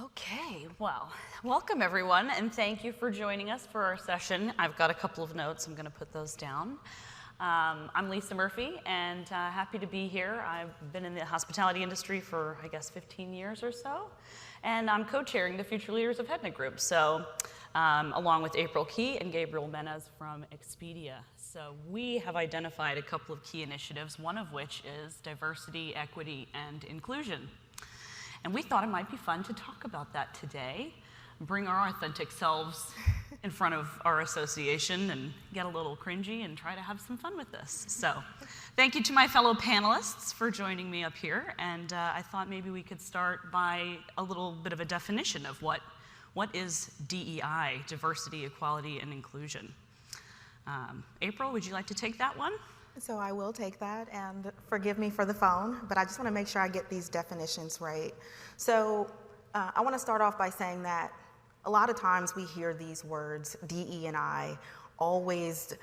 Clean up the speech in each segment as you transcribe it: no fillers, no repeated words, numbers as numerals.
Okay, well, welcome everyone, and thank you for joining us for our session. I've got a couple of notes, I'm going to put those down. I'm Lisa Murphy, and happy to be here. I've been in the hospitality industry for, 15 years or so, and I'm co-chairing the Future Leaders of HEDNA group, so along with April Key and Gabriel Menez from Expedia. So we have identified a couple of key initiatives, one of which is diversity, equity, and inclusion. And we thought it might be fun to talk about that today, bring our authentic selves in front of our association and get a little cringy and try to have some fun with this. So thank you to my fellow panelists for joining me up here. And I thought maybe we could start by a little bit of a definition of what is DEI, diversity, equality, and inclusion. April, would you like to take that one? So I will take that, and forgive me for the phone, but I just want to make sure I get these definitions right. So I want to start off by saying that a lot of times we hear these words, DE and I, always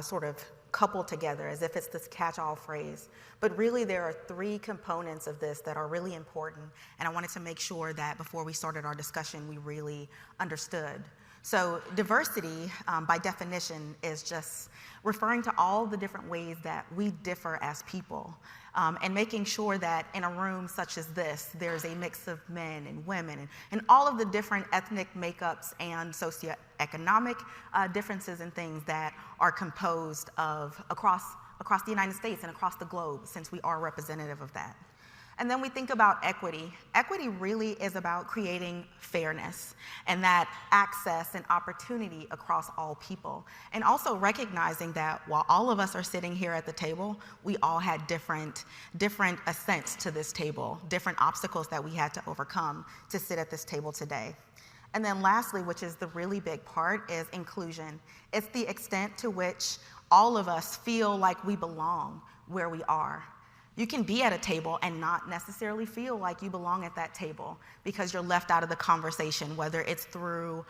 sort of coupled together as if it's this catch-all phrase. But really there are three components of this that are really important, and I wanted to make sure that before we started our discussion we really understood. So diversity, by definition, is just referring to all the different ways that we differ as people, and making sure that in a room such as this, there's a mix of men and women and all of the different ethnic makeups and socioeconomic differences and things that are composed of across the United States and across the globe, since we are representative of that. And then we think about equity. Equity really is about creating fairness and that access and opportunity across all people. And also recognizing that while all of us are sitting here at the table, we all had different ascents to this table, different obstacles that we had to overcome to sit at this table today. And then lastly, which is the really big part, is inclusion. It's the extent to which all of us feel like we belong where we are. You can be at a table and not necessarily feel like you belong at that table because you're left out of the conversation, whether it's through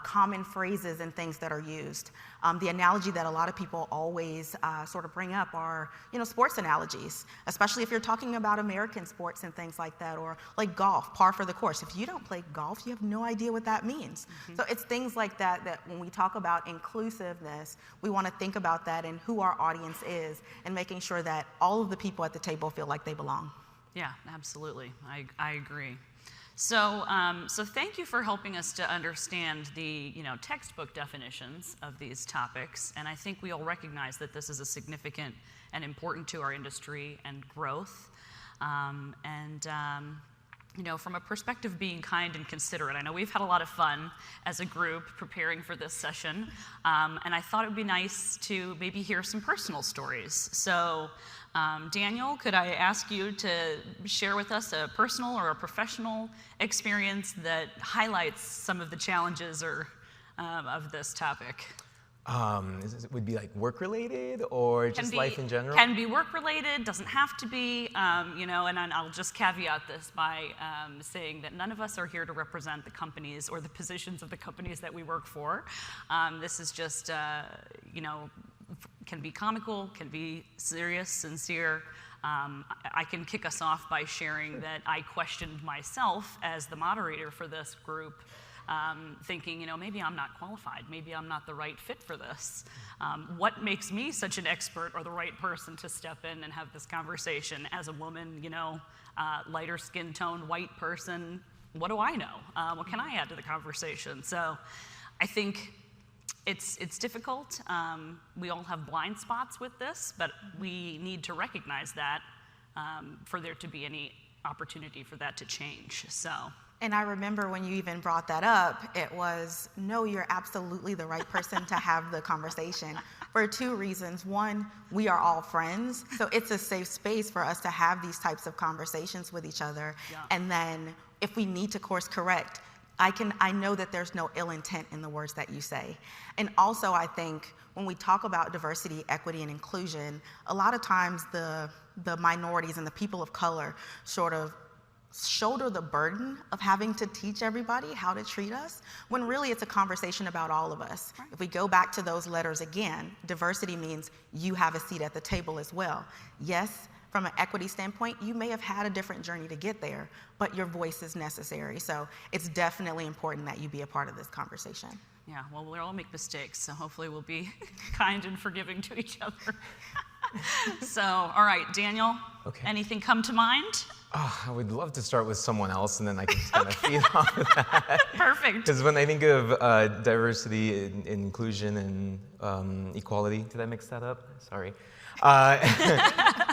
common phrases and things that are used. The analogy that a lot of people always sort of bring up are, sports analogies, especially if you're talking about American sports and things like that, or like golf, par for the course. If you don't play golf, you have no idea what that means. Mm-hmm. So it's things like that when we talk about inclusiveness, we want to think about that and who our audience is and making sure that all of the people at the table feel like they belong. Yeah, absolutely. I agree. So, so thank you for helping us to understand the textbook definitions of these topics, and I think we all recognize that this is a significant and important to our industry and growth. From a perspective of being kind and considerate, I know we've had a lot of fun as a group preparing for this session, and I thought it would be nice to maybe hear some personal stories. So, Daniel, could I ask you to share with us a personal or a professional experience that highlights some of the challenges of this topic? Would be like work-related or just life in general? Can be work-related, doesn't have to be, and I'll just caveat this by saying that none of us are here to represent the companies or the positions of the companies that we work for. This is just, can be comical, can be serious, sincere. I can kick us off by sharing that I questioned myself as the moderator for this group, thinking, maybe I'm not qualified, maybe I'm not the right fit for this. What makes me such an expert or the right person to step in and have this conversation as a woman, lighter skin tone, white person? What do I know? What can I add to the conversation? So I think it's difficult. We all have blind spots with this, but we need to recognize that for there to be any opportunity for that to change. So. And I remember when you even brought that up, it was, no, you're absolutely the right person to have the conversation for two reasons. One, we are all friends, so it's a safe space for us to have these types of conversations with each other. Yeah. And then if we need to course correct, I know that there's no ill intent in the words that you say. And also I think when we talk about diversity, equity, and inclusion, a lot of times the minorities and the people of color sort of shoulder the burden of having to teach everybody how to treat us, when really it's a conversation about all of us. Right. If we go back to those letters again, diversity means you have a seat at the table as well. Yes, from an equity standpoint, you may have had a different journey to get there, but your voice is necessary. So it's definitely important that you be a part of this conversation. Yeah, well, we'll all make mistakes, so hopefully we'll be kind and forgiving to each other. So, all right, Daniel, anything come to mind? Oh, I would love to start with someone else, and then I can just kind of feed off of that. Perfect. Because when I think of diversity, inclusion, and equality, did I mix that up? Sorry. I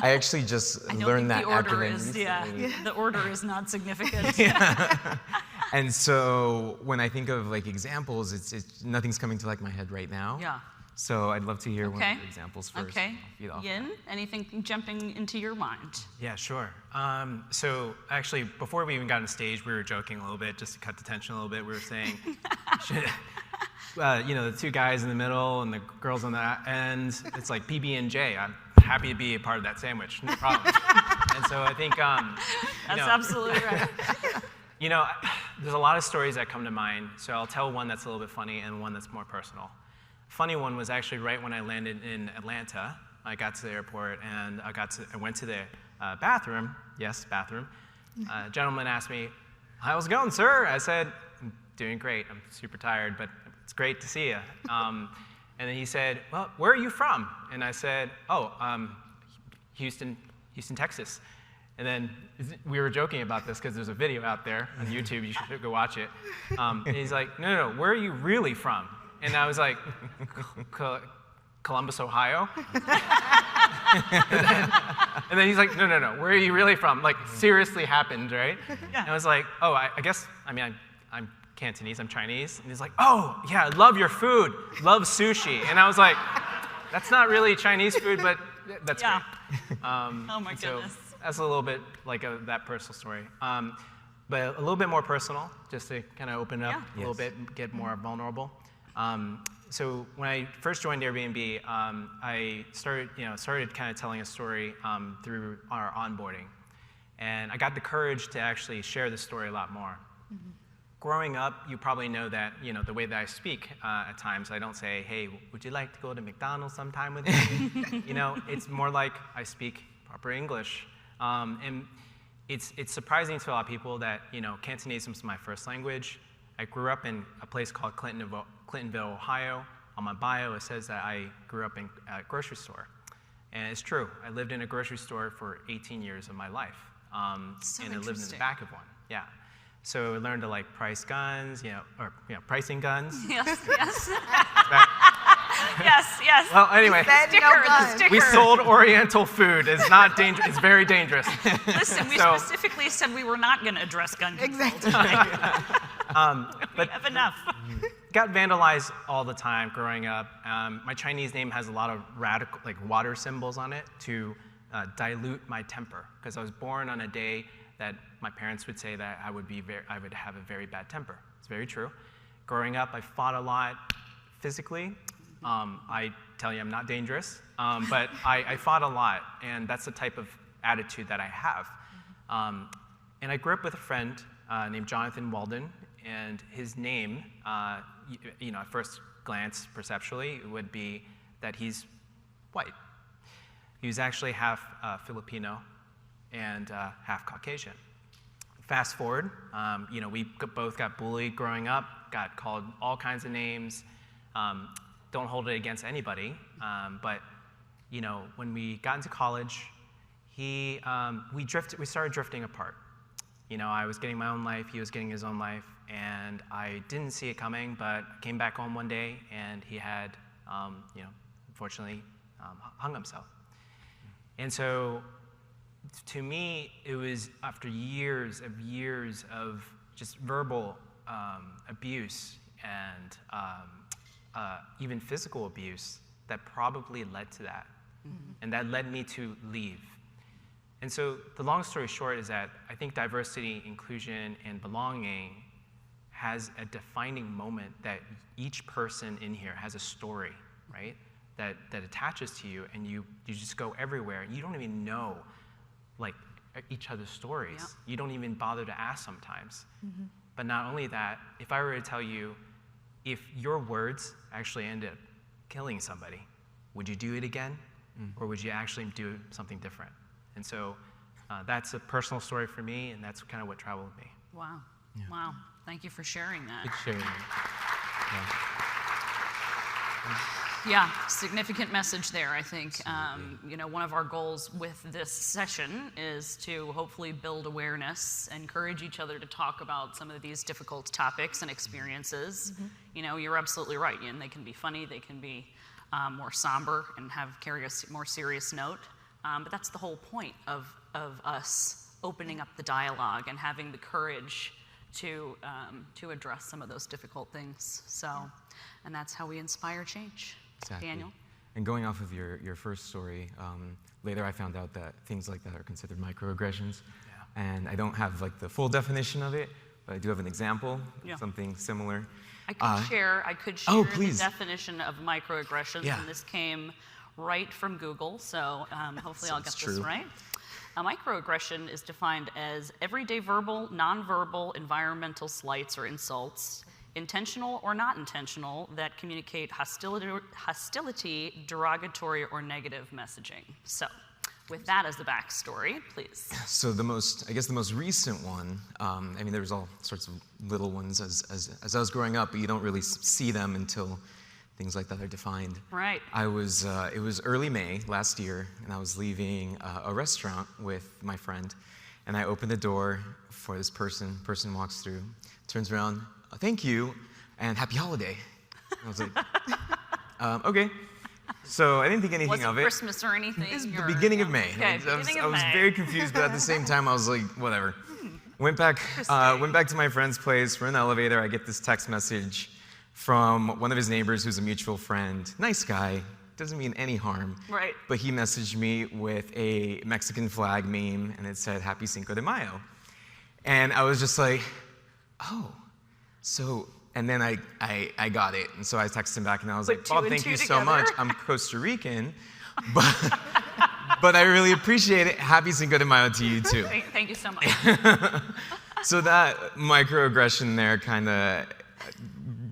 actually just learned that acronym. The order is not significant. And so when I think of like examples, it's nothing's coming to like my head right now. Yeah. So I'd love to hear one of the examples first. Okay. Yin, anything jumping into your mind? Yeah, sure. So actually, before we even got on stage, we were joking a little bit, just to cut the tension a little bit. We were saying, the two guys in the middle and the girls on the end, it's like PB&J. I'm happy to be a part of that sandwich, no problem. And so I think, that's absolutely right. There's a lot of stories that come to mind. So I'll tell one that's a little bit funny and one that's more personal. Funny one was actually right when I landed in Atlanta. I got to the airport and I went to the bathroom. Yes, bathroom. A gentleman asked me, "How's it going, sir?" I said, "I'm doing great. I'm super tired, but it's great to see you." And then he said, "Well, where are you from?" And I said, "Oh, Houston, Texas." And then we were joking about this because there's a video out there on YouTube. You should go watch it. And he's like, no, where are you really from? And I was like, Columbus, Ohio. and then he's like, no, where are you really from? Like, seriously happened, right? Yeah. And I was like, oh, I guess, I'm Cantonese, I'm Chinese. And he's like, oh, yeah, I love your food, love sushi. And I was like, that's not really Chinese food, but that's great. Oh my goodness. So that's a little bit like that personal story. But a little bit more personal, just to kind of open it up a little bit, get more vulnerable. So when I first joined Airbnb, I started kind of telling a story through our onboarding. And I got the courage to actually share the story a lot more. Mm-hmm. Growing up, you probably know that, the way that I speak at times, I don't say, hey, would you like to go to McDonald's sometime with me? It's more like I speak proper English. And it's surprising to a lot of people that, Cantonese was my first language. I grew up in a place called Clintonville, Ohio. On my bio, it says that I grew up in a grocery store. And it's true. I lived in a grocery store for 18 years of my life. And I lived in the back of one. Yeah. So I learned to price guns, pricing guns. Yes. Yes. Well, anyway, the sticker. We sold Oriental food. It's not dangerous. It's very dangerous. Listen, we specifically said we were not going to address gun control. Exactly. We have enough. Got vandalized all the time growing up. My Chinese name has a lot of radical, water symbols on it to dilute my temper, because I was born on a day that my parents would say that I would have a very bad temper. It's very true. Growing up, I fought a lot physically. I tell you, I'm not dangerous, but I fought a lot, and that's the type of attitude that I have. And I grew up with a friend named Jonathan Walden, and his name, at first glance, perceptually, it would be that he's white. He was actually half Filipino and half Caucasian. Fast forward, we both got bullied growing up, got called all kinds of names. Don't hold it against anybody, but when we got into college, we started drifting apart. I was getting my own life, he was getting his own life, and I didn't see it coming, but I came back home one day and he had, unfortunately, hung himself. And so, to me, it was after years of just verbal abuse and even physical abuse that probably led to that. Mm-hmm. And that led me to leave. And so the long story short is that I think diversity, inclusion, and belonging has a defining moment that each person in here has a story, right? That attaches to you, and you just go everywhere, and you don't even know each other's stories. Yep. You don't even bother to ask sometimes. But not only that, if I were to tell you, if your words actually ended up killing somebody, would you do it again? Or would you actually do something different? And so that's a personal story for me, and that's kind of what traveled with me. Wow. Yeah. Wow. Thank you for sharing that. Good sharing. Yeah, significant message there, I think. One of our goals with this session is to hopefully build awareness, encourage each other to talk about some of these difficult topics and experiences. You're absolutely right, and they can be funny, they can be more somber and carry a more serious note. But that's the whole point of us opening up the dialogue and having the courage to address some of those difficult things. And that's how we inspire change. Exactly. Daniel? And going off of your first story, later I found out that things like that are considered microaggressions. Yeah. And I don't have like the full definition of it, but I do have an example, something similar. I could share the definition of microaggressions, and this came right from Google, so hopefully I'll get this right. A microaggression is defined as everyday verbal, nonverbal, environmental slights or insults, intentional or not intentional, that communicate hostility, derogatory, or negative messaging. So, with that as the backstory, please. So the most recent one, there was all sorts of little ones as I was growing up, but you don't really see them until things like that are defined. Right. It was early May last year, and I was leaving a restaurant with my friend, and I opened the door for this person. Person walks through, turns around, thank you, and happy holiday. I was like, okay. So I didn't think anything of it. Christmas or anything? It's the beginning of May. Okay, I was very confused, but at the same time, I was like, whatever. Went back to my friend's place. We're in the elevator. I get this text message from one of his neighbors who's a mutual friend. Nice guy. Doesn't mean any harm. Right. But he messaged me with a Mexican flag meme, and it said, Happy Cinco de Mayo. And I was just like, oh. So, and then I got it. And so I texted him back, and I was like, Bob, thank you so much. I'm Costa Rican, but I really appreciate it. Happy Cinco de Mayo to you, too. Thank you so much. So that microaggression there kind of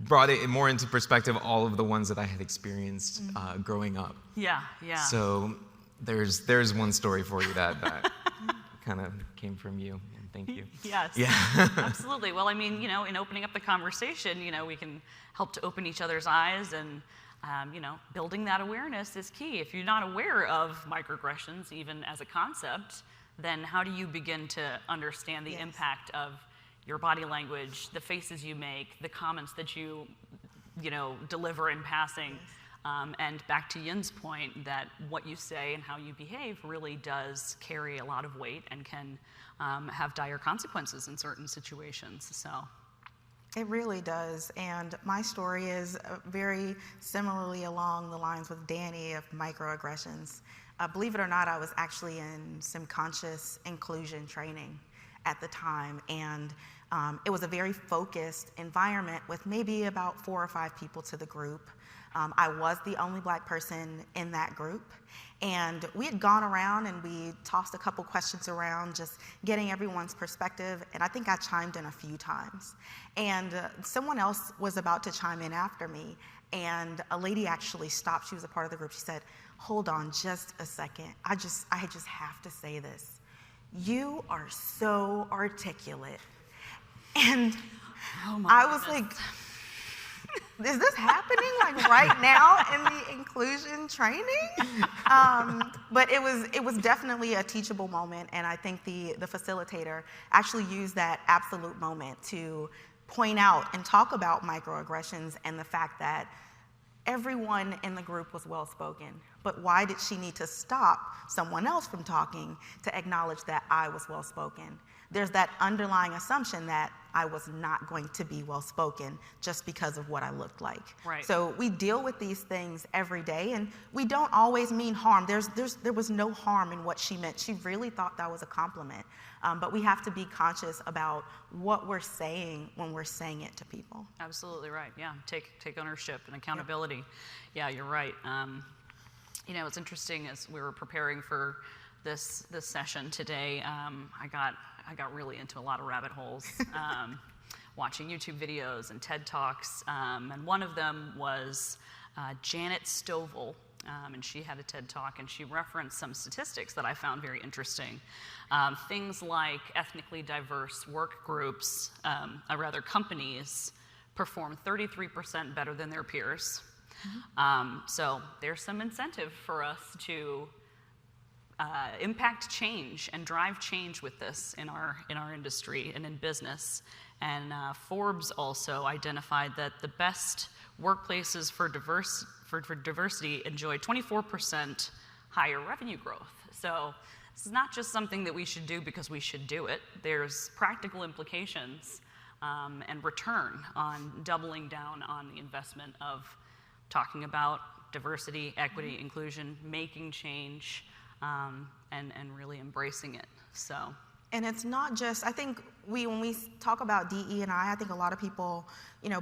brought it more into perspective, all of the ones that I had experienced growing up. Yeah. So there's one story for you that kind of came from you, and thank you. Yes. Yeah. Absolutely. Well, in opening up the conversation, we can help to open each other's eyes, and building that awareness is key. If you're not aware of microaggressions, even as a concept, then how do you begin to understand the impact of your body language, the faces you make, the comments that you deliver in passing, and back to Yin's point, that what you say and how you behave really does carry a lot of weight and can have dire consequences in certain situations. So. It really does, and my story is very similarly along the lines with Danny of microaggressions. Believe it or not, I was actually in some conscious inclusion training at the time, and it was a very focused environment with maybe about 4 or 5 people to the group. I was the only Black person in that group, and we had gone around and we tossed a couple questions around, just getting everyone's perspective, and I think I chimed in a few times. And someone else was about to chime in after me, and a lady actually stopped. She was a part of the group. She said, hold on just a second. I just have to say this. You are so articulate. And I was like, is this happening like right now in the inclusion training? But it was definitely a teachable moment, and I think the facilitator actually used that absolute moment to point out and talk about microaggressions and the fact that everyone in the group was well-spoken. But why did she need to stop someone else from talking to acknowledge that I was well-spoken? There's that underlying assumption that I was not going to be well-spoken just because of what I looked like. Right. So we deal with these things every day, and we don't always mean harm. There was no harm in what she meant. She really thought that was a compliment. But we have to be conscious about what we're saying when we're saying it to people. Absolutely right. Yeah. Take ownership and accountability. Yeah, you're right. It's interesting, as we were preparing for this session today, I got really into a lot of rabbit holes, watching YouTube videos and TED Talks, and one of them was Janet Stovall, and she had a TED Talk, and she referenced some statistics that I found very interesting. Things like ethnically diverse work groups, companies, perform 33% better than their peers. So there's some incentive for us to impact change and drive change with this in our industry and in business. And Forbes also identified that the best workplaces for diversity enjoy 24% higher revenue growth. So this is not just something that we should do because we should do it. There's practical implications and return on doubling down on the investment of talking about diversity, equity, inclusion, making change, and really embracing it. So. And it's not just, I think when we talk about DE&I think a lot of people,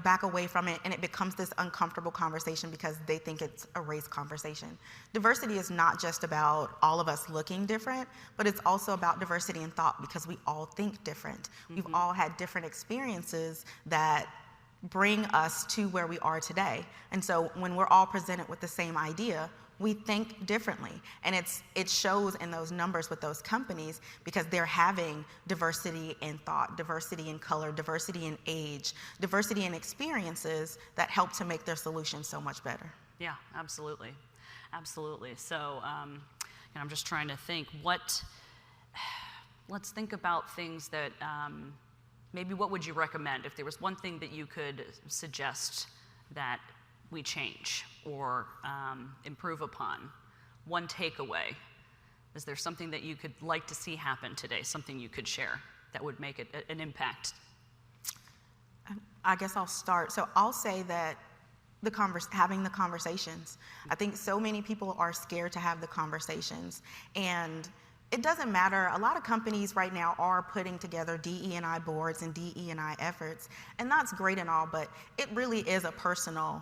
back away from it, and it becomes this uncomfortable conversation because they think it's a race conversation. Diversity is not just about all of us looking different, but it's also about diversity in thought, because we all think different. We've all had different experiences that bring us to where we are today. And so when we're all presented with the same idea, we think differently. And it shows in those numbers with those companies, because they're having diversity in thought, diversity in color, diversity in age, diversity in experiences that help to make their solutions so much better. Yeah, absolutely. Absolutely. So I'm just trying to think let's think about things that maybe what would you recommend if there was one thing that you could suggest that we change or improve upon? One takeaway. Is there something that you could like to see happen today, something you could share that would make it an impact? I guess I'll start. So I'll say that having the conversations. I think so many people are scared to have the conversations. And it doesn't matter. A lot of companies right now are putting together DE&I boards and DE&I efforts, and that's great and all, but it really is a personal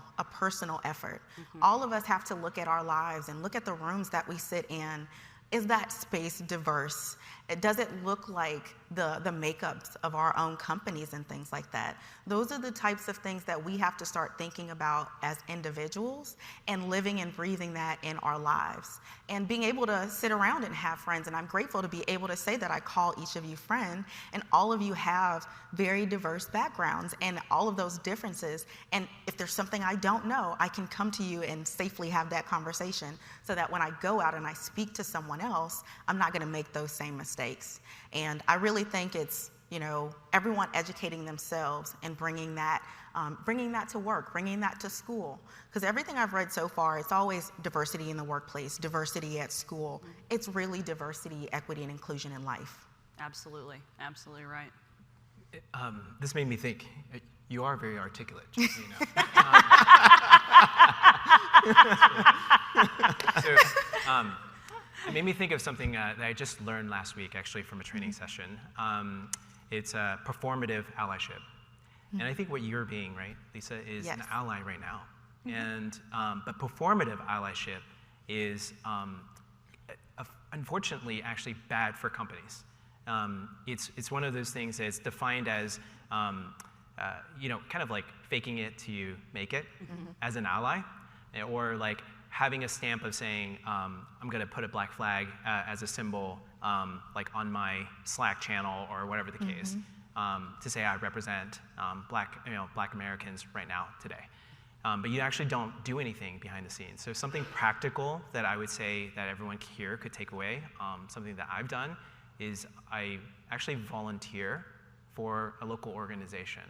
effort. All of us have to look at our lives and look at the rooms that we sit in. Is that space diverse? Does it look like the makeups of our own companies and things like that? Those are the types of things that we have to start thinking about as individuals and living and breathing that in our lives. And being able to sit around and have friends. And I'm grateful to be able to say that I call each of you friend, and all of you have very diverse backgrounds and all of those differences. And if there's something I don't know, I can come to you and safely have that conversation, so that when I go out and I speak to someone else, I'm not going to make those same mistakes. And I really think it's, everyone educating themselves and bringing that to work, bringing that to school. Because everything I've read so far, it's always diversity in the workplace, diversity at school. It's really diversity, equity, and inclusion in life. Absolutely. Absolutely right. This made me think, you are very articulate, just so you know. It made me think of something that I just learned last week, actually, from a training session. It's performative allyship. And I think what you're being, right, Lisa, is an ally right now. And but performative allyship is, unfortunately, actually bad for companies. It's one of those things that's defined as, kind of like faking it till you make it as an ally, or like having a stamp of saying, I'm going to put a black flag as a symbol, like on my Slack channel or whatever the case, to say I represent Black Americans right now today. But you actually don't do anything behind the scenes. So something practical that I would say that everyone here could take away, something that I've done, is I actually volunteer for a local organization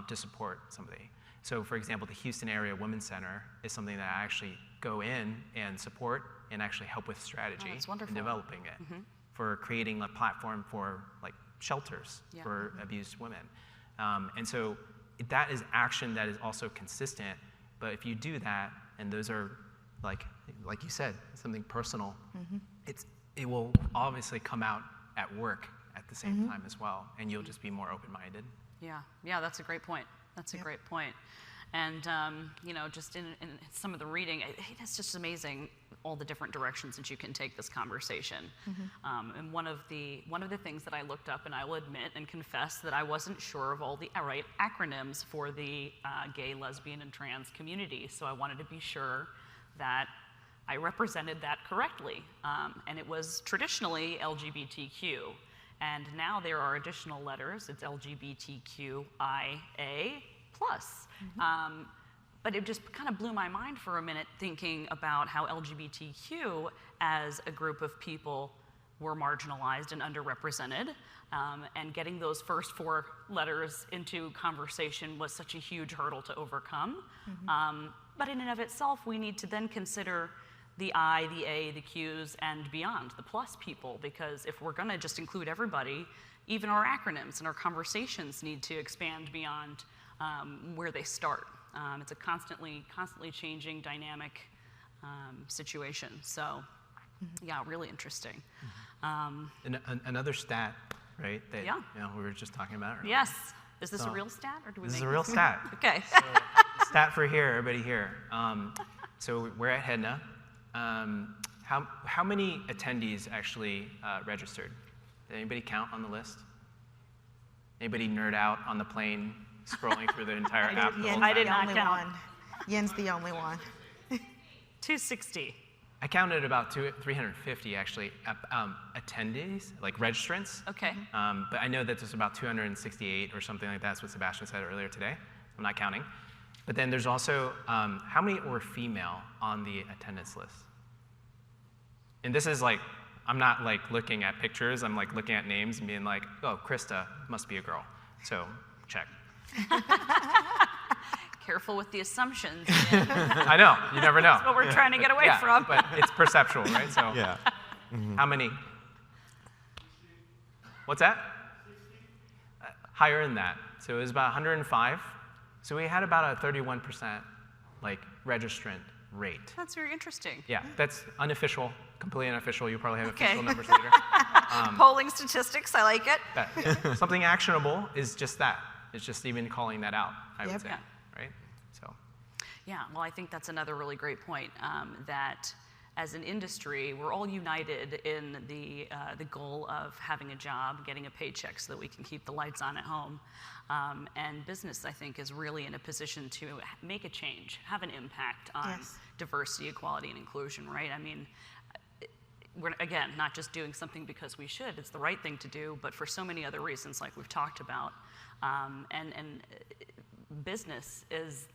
to support somebody. So for example, the Houston Area Women's Center is something that I actually go in and support and actually help with strategy and developing it for creating a platform for like shelters for abused women. And so that is action that is also consistent, but if you do that, and those are like you said, something personal, it will obviously come out at work at the same time as well, and you'll just be more open-minded. Yeah, that's a great point. That's a great point. And, just in some of the reading, it's just amazing. all the different directions that you can take this conversation. And one of the things that I looked up, and I will admit and confess that I wasn't sure of all the right acronyms for the gay, lesbian, and trans community. So I wanted to be sure that I represented that correctly. And it was traditionally LGBTQ. And now there are additional letters. It's LGBTQIA+. But it just kind of blew my mind for a minute thinking about how LGBTQ as a group of people were marginalized and underrepresented. And getting those first 4 letters into conversation was such a huge hurdle to overcome. But in and of itself, we need to then consider the I, the A, the Qs, and beyond, the plus people, because if we're gonna just include everybody, even our acronyms and our conversations need to expand beyond where they start. It's a constantly changing, dynamic situation. So, yeah, really interesting. Another stat, right? That, Yeah. we were just talking about. Earlier. Yes. Is this a real stat, or do we This make is a real stat. Okay. So, stat for here, everybody here. So we're at HEDNA. How many attendees actually registered? Did anybody count on the list? Anybody nerd out on the plane, scrolling through the entire app? I did not count. Yen's the only one. 260. I counted about 350 actually attendees, like registrants. Okay. But I know that there's about 268 or something like that. That's what Sebastian said earlier today. I'm not counting. But then there's also how many were female on the attendance list? And this is like, I'm not like looking at pictures. I'm like looking at names and being like, oh, Krista must be a girl. So check. Careful with the assumptions. I know, you never know. That's what we're trying to get away from. But it's perceptual, right? So Yeah. how many? What's that? Higher than that. So it was about 105. So we had about a 31% like registrant rate. That's very interesting. Yeah, that's unofficial, completely unofficial. You probably have Okay. official numbers later. Polling statistics, I like it. Something actionable is just that. It's just even calling that out, I would Yep. say, Yeah. right? So. Yeah, well, I think that's another really great point, that as an industry, we're all united in the goal of having a job, getting a paycheck so that we can keep the lights on at home. And business, I think, is really in a position to make a change, have an impact on Yes. diversity, equality, and inclusion, right? I mean, we're, again, not just doing something because we should, it's the right thing to do, but for so many other reasons like we've talked about. And business is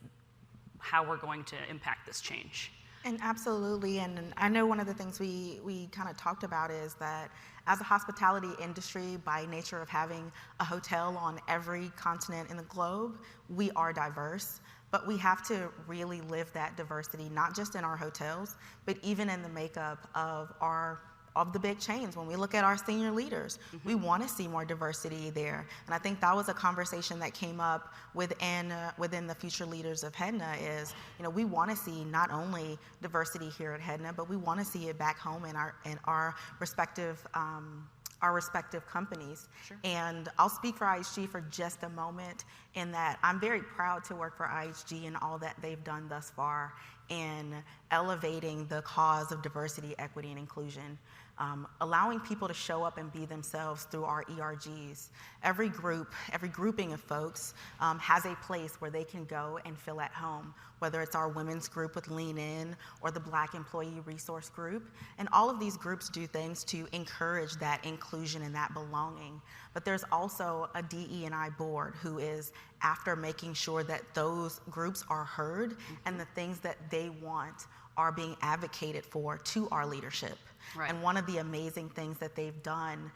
how we're going to impact this change. And absolutely, and I know one of the things we kind of talked about is that as a hospitality industry, by nature of having a hotel on every continent in the globe, we are diverse, but we have to really live that diversity, not just in our hotels, but even in the makeup of the big chains. When we look at our senior leaders, we want to see more diversity there. And I think that was a conversation that came up within the future leaders of HEDNA is, we want to see not only diversity here at HEDNA, but we want to see it back home in our respective companies. Sure. And I'll speak for IHG for just a moment in that I'm very proud to work for IHG and all that they've done thus far in elevating the cause of diversity, equity, and inclusion. Allowing people to show up and be themselves through our ERGs. Every grouping of folks has a place where they can go and feel at home, whether it's our women's group with Lean In or the Black Employee Resource Group. And all of these groups do things to encourage that inclusion and that belonging. But there's also a DE&I board who is after making sure that those groups are heard and the things that they want are being advocated for to our leadership. Right. And one of the amazing things that they've done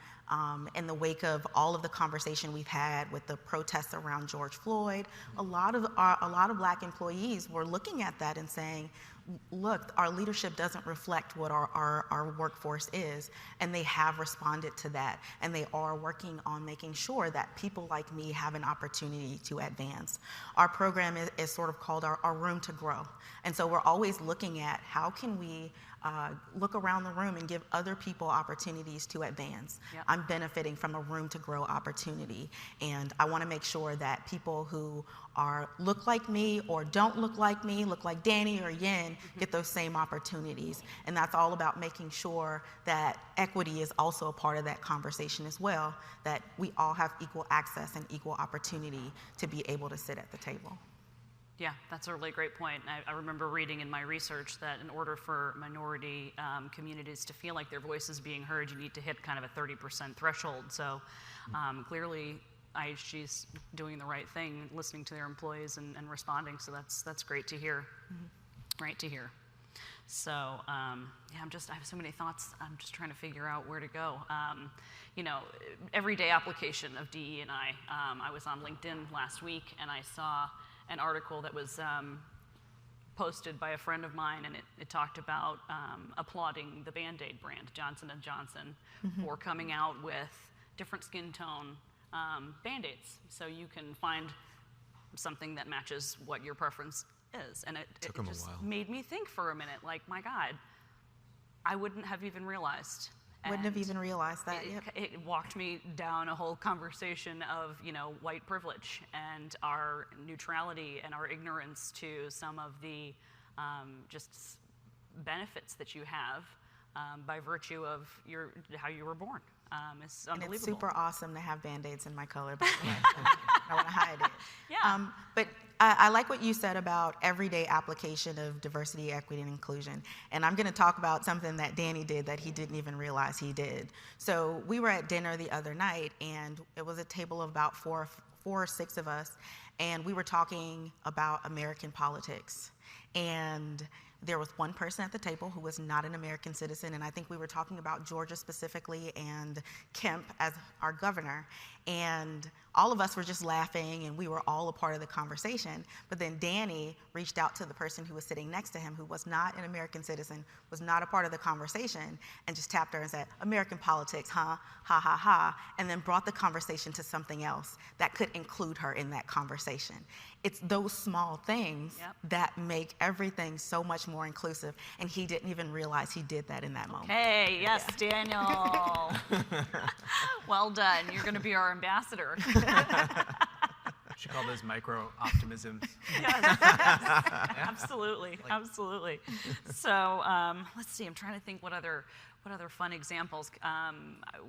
in the wake of all of the conversation we've had with the protests around George Floyd, a lot of Black employees were looking at that and saying, look, our leadership doesn't reflect what our workforce is, and they have responded to that, and they are working on making sure that people like me have an opportunity to advance. Our program is sort of called our Room to Grow, and so we're always looking at how can we look around the room and give other people opportunities to advance. Yep. I'm benefiting from a room to grow opportunity, and I want to make sure that people who look like me or don't look like me, look like Danny or Yin, get those same opportunities. And that's all about making sure that equity is also a part of that conversation as well, that we all have equal access and equal opportunity to be able to sit at the table. Yeah, that's a really great point. I remember reading in my research that in order for minority communities to feel like their voice is being heard, you need to hit kind of a 30% threshold. So clearly, IHG's doing the right thing, listening to their employees and responding. So that's great to hear. Great to hear. So yeah, I have so many thoughts. I'm just trying to figure out where to go. Everyday application of DE&I. I was on LinkedIn last week and I saw an article that was posted by a friend of mine, and it talked about applauding the Band-Aid brand, Johnson & Johnson, for coming out with different skin tone Band-Aids. So you can find something that matches what your preference is. And it just made me think for a minute, like, my God, I wouldn't have even realized. Wouldn't have even realized that. It walked me down a whole conversation of, white privilege and our neutrality and our ignorance to some of the just benefits that you have by virtue of how you were born. It's unbelievable. And it's super awesome to have Band-Aids in my color, by the way. I want to hide it. Yeah. But I like what you said about everyday application of diversity, equity, and inclusion. And I'm going to talk about something that Danny did that he didn't even realize he did. So we were at dinner the other night, and it was a table of about four or six of us, and we were talking about American politics. And there was one person at the table who was not an American citizen, and I think we were talking about Georgia specifically and Kemp as our governor. And all of us were just laughing, and we were all a part of the conversation. But then Danny reached out to the person who was sitting next to him, who was not an American citizen, was not a part of the conversation, and just tapped her and said, "American politics, huh? Ha, ha, ha," and then brought the conversation to something else that could include her in that conversation. It's those small things that make everything so much more inclusive, and he didn't even realize he did that in that moment. Hey, yes, Daniel. Well done. You're going to be our ambassador. We should call those micro-optimisms. Yes, absolutely, absolutely. So let's see, I'm trying to think what other fun examples.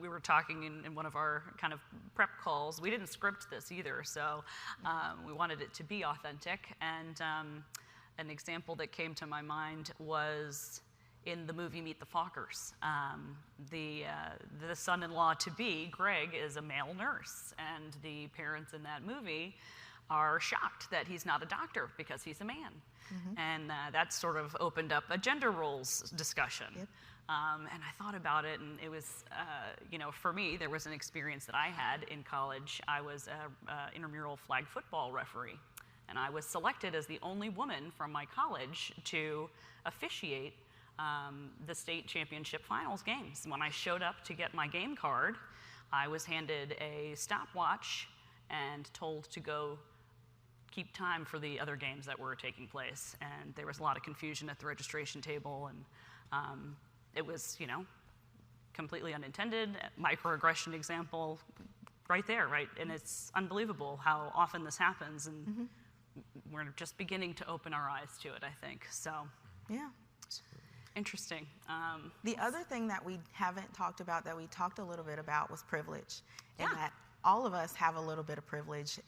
We were talking in one of our kind of prep calls. We didn't script this either, so we wanted it to be authentic. And an example that came to my mind was in the movie Meet the Fockers. The son-in-law to be, Greg, is a male nurse, and the parents in that movie are shocked that he's not a doctor because he's a man. And that sort of opened up a gender roles discussion. And I thought about it, and it was, for me, there was an experience that I had in college. I was an intramural flag football referee, and I was selected as the only woman from my college to officiate the state championship finals games. When I showed up to get my game card, I was handed a stopwatch and told to go keep time for the other games that were taking place. And there was a lot of confusion at the registration table, and it was, completely unintended, microaggression example right there, right? And it's unbelievable how often this happens, and we're just beginning to open our eyes to it, I think. So, yeah. Interesting. The other thing that we haven't talked about that we talked a little bit about was privilege, and that all of us have a little bit of privilege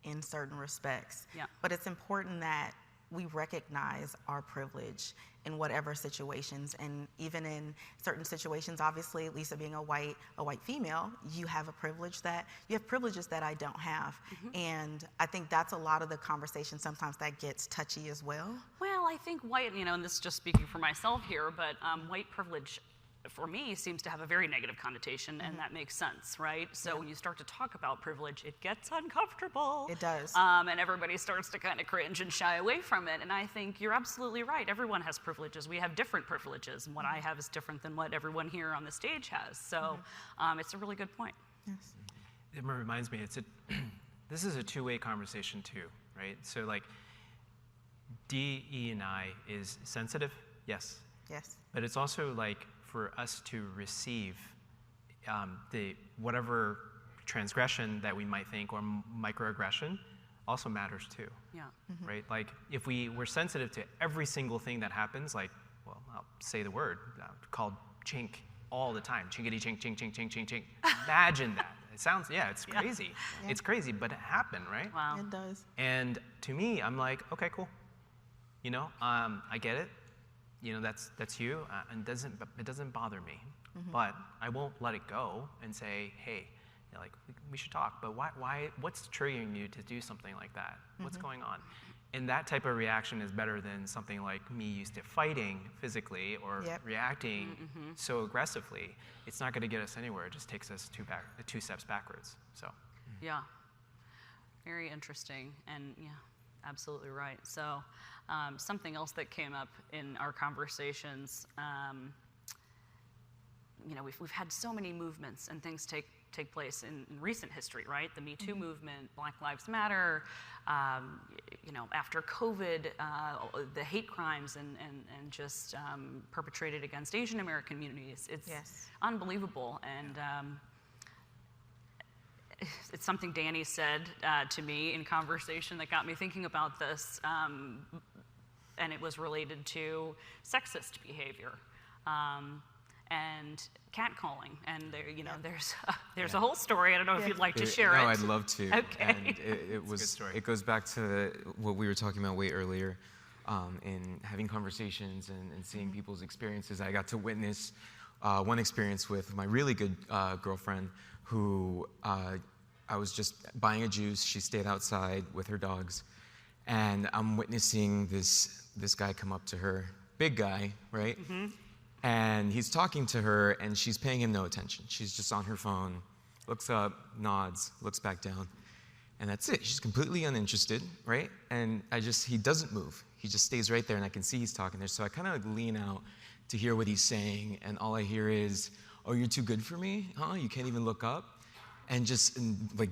in certain respects. Yeah. But it's important that we recognize our privilege in whatever situations, and even in certain situations, obviously, Lisa being a white female, you have privileges that I don't have. And I think that's a lot of the conversation sometimes that gets touchy as well. Well, I think white, and this is just speaking for myself here, but white privilege for me seems to have a very negative connotation, and that makes sense, right? So when you start to talk about privilege, it gets uncomfortable. It does. And everybody starts to kind of cringe and shy away from it. And I think you're absolutely right. Everyone has privileges. We have different privileges, and what I have is different than what everyone here on the stage has. So it's a really good point. Yes. It reminds me, this is a two-way conversation too, right? So like, DE&I is sensitive, yes. Yes. But it's also like for us to receive the whatever transgression that we might think or microaggression also matters too. Yeah. Right? Like if we were sensitive to every single thing that happens, like, well, I'll say the word called chink all the time. Chinkity chink, chink, chink, chink, chink, chink. Imagine that. It sounds, it's crazy. Yeah. It's crazy, but it happened, right? Wow. It does. And to me, I'm like, okay, cool. I get it. That's you, and it doesn't bother me. But I won't let it go and say, hey, we should talk. But why? What's triggering you to do something like that? What's going on? And that type of reaction is better than something like me used to fighting physically or reacting so aggressively. It's not going to get us anywhere. It just takes us two steps backwards. So. Yeah. Very interesting, and absolutely right. So something else that came up in our conversations, we've had so many movements and things take place in recent history, right? The Me Too movement, Black Lives Matter, after COVID, the hate crimes and just perpetrated against Asian American communities. It's unbelievable. And it's something Danny said to me in conversation that got me thinking about this, and it was related to sexist behavior. And catcalling, and there's a whole story. I don't know if you'd like to share it. No, I'd love to. Okay. And it goes back to what we were talking about way earlier, in having conversations and seeing people's experiences. I got to witness one experience with my really good girlfriend, who I was just buying a juice. She stayed outside with her dogs, and I'm witnessing this guy come up to her, big guy, right? And he's talking to her, and she's paying him no attention. She's just on her phone, looks up, nods, looks back down, and that's it. She's completely uninterested, right? And he doesn't move. He just stays right there, and I can see he's talking there. So I kind of lean out to hear what he's saying, and all I hear is, "Oh, you're too good for me? Huh? You can't even look up?" And just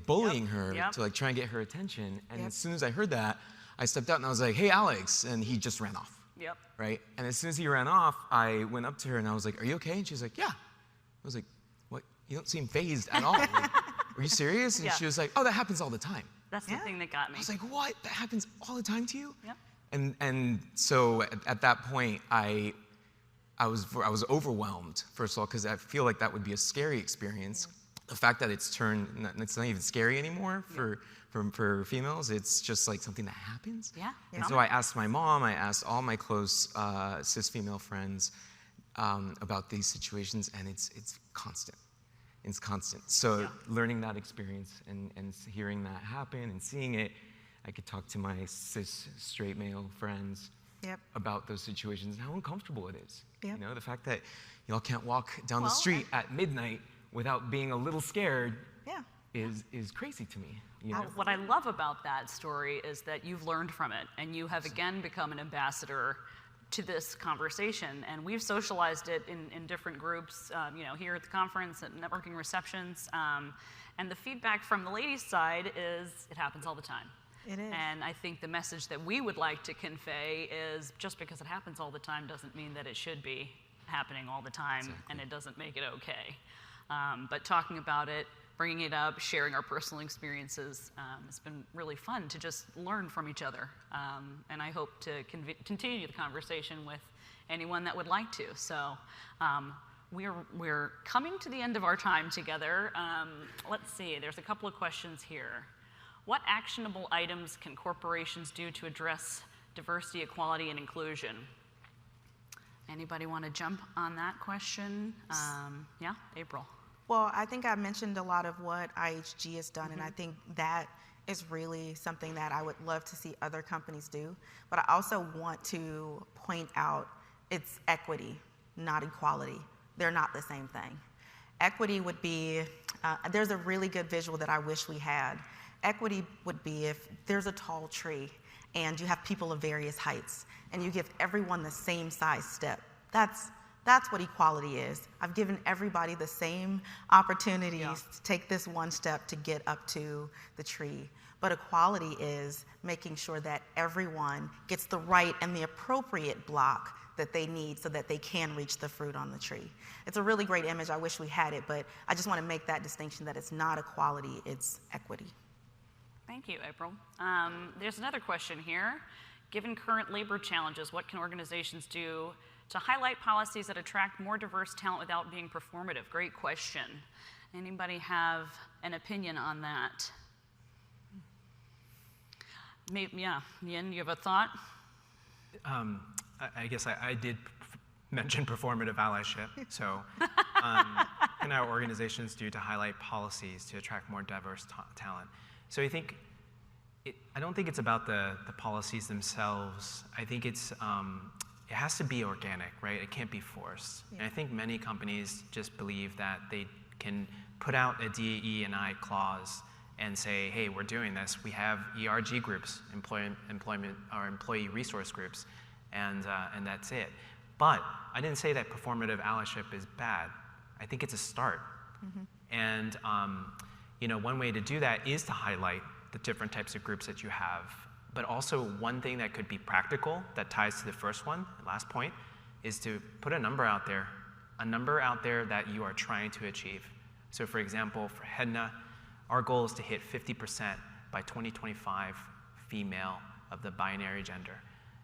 bullying her to try and get her attention. And as soon as I heard that, I stepped out and I was like, "Hey, Alex," and he just ran off. Right? And as soon as he ran off, I went up to her and I was like, "Are you okay?" And she was like, "Yeah." I was like, "What? You don't seem fazed at all. Like, are you serious?" And she was like, "Oh, that happens all the time." That's the thing that got me. I was like, "What? That happens all the time to you?" Yep. And so at that point, I was overwhelmed, first of all, because I feel like that would be a scary experience. The fact that it's not even scary anymore for females. It's just like something that happens. Yeah. And so I asked my mom, I asked all my close cis female friends about these situations, and it's constant. It's constant. So learning that experience and hearing that happen and seeing it, I could talk to my cis straight male friends about those situations and how uncomfortable it is. The fact that y'all can't walk down the street at midnight without being a little scared is crazy to me. What I love about that story is that you've learned from it, and you have again become an ambassador to this conversation. And we've socialized it in different groups, here at the conference, at networking receptions. And the feedback from the ladies' side is it happens all the time. It is. And I think the message that we would like to convey is just because it happens all the time doesn't mean that it should be happening all the time, and it doesn't make it okay. But talking about it, bringing it up, sharing our personal experiences, it's been really fun to just learn from each other. And I hope to continue the conversation with anyone that would like to. So we're coming to the end of our time together. Let's see, there's a couple of questions here. What actionable items can corporations do to address diversity, equality, and inclusion? Anybody want to jump on that question? Yeah, April. Well, I think I mentioned a lot of what IHG has done, and I think that is really something that I would love to see other companies do. But I also want to point out it's equity, not equality. They're not the same thing. Equity would be, there's a really good visual that I wish we had. Equity would be if there's a tall tree and you have people of various heights and you give everyone the same size step. That's what equality is. I've given everybody the same opportunities to take this one step to get up to the tree. But equality is making sure that everyone gets the right and the appropriate block that they need so that they can reach the fruit on the tree. It's a really great image. I wish we had it, but I just want to make that distinction that it's not equality, it's equity. Thank you, April. There's another question here. Given current labor challenges, what can organizations do to highlight policies that attract more diverse talent without being performative? Great question. Anybody have an opinion on that? Maybe, yeah, Yin, you have a thought? I guess I did mention performative allyship. So, what can our organizations do to highlight policies to attract more diverse talent? So I don't think it's about the policies themselves. I think it has to be organic, right? It can't be forced. Yeah. And I think many companies just believe that they can put out a DE&I clause and say, hey, we're doing this. We have ERG groups, employee resource groups, and that's it. But I didn't say that performative allyship is bad. I think it's a start. And one way to do that is to highlight the different types of groups that you have. But also one thing that could be practical that ties to the first one, the last point, is to put a number out there that you are trying to achieve. So for example, for HEDNA, our goal is to hit 50% by 2025 female of the binary gender.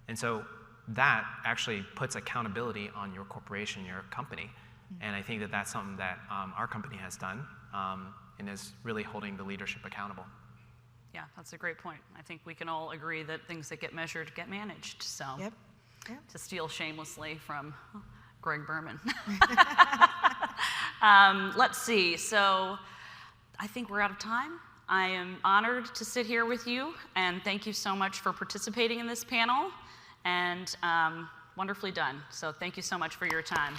And so that actually puts accountability on your corporation, your company. And I think that that's something that our company has done and is really holding the leadership accountable. Yeah, that's a great point. I think we can all agree that things that get measured get managed. So Yep. To steal shamelessly from Greg Berman. Let's see. So I think we're out of time. I am honored to sit here with you, and thank you so much for participating in this panel, and wonderfully done. So thank you so much for your time.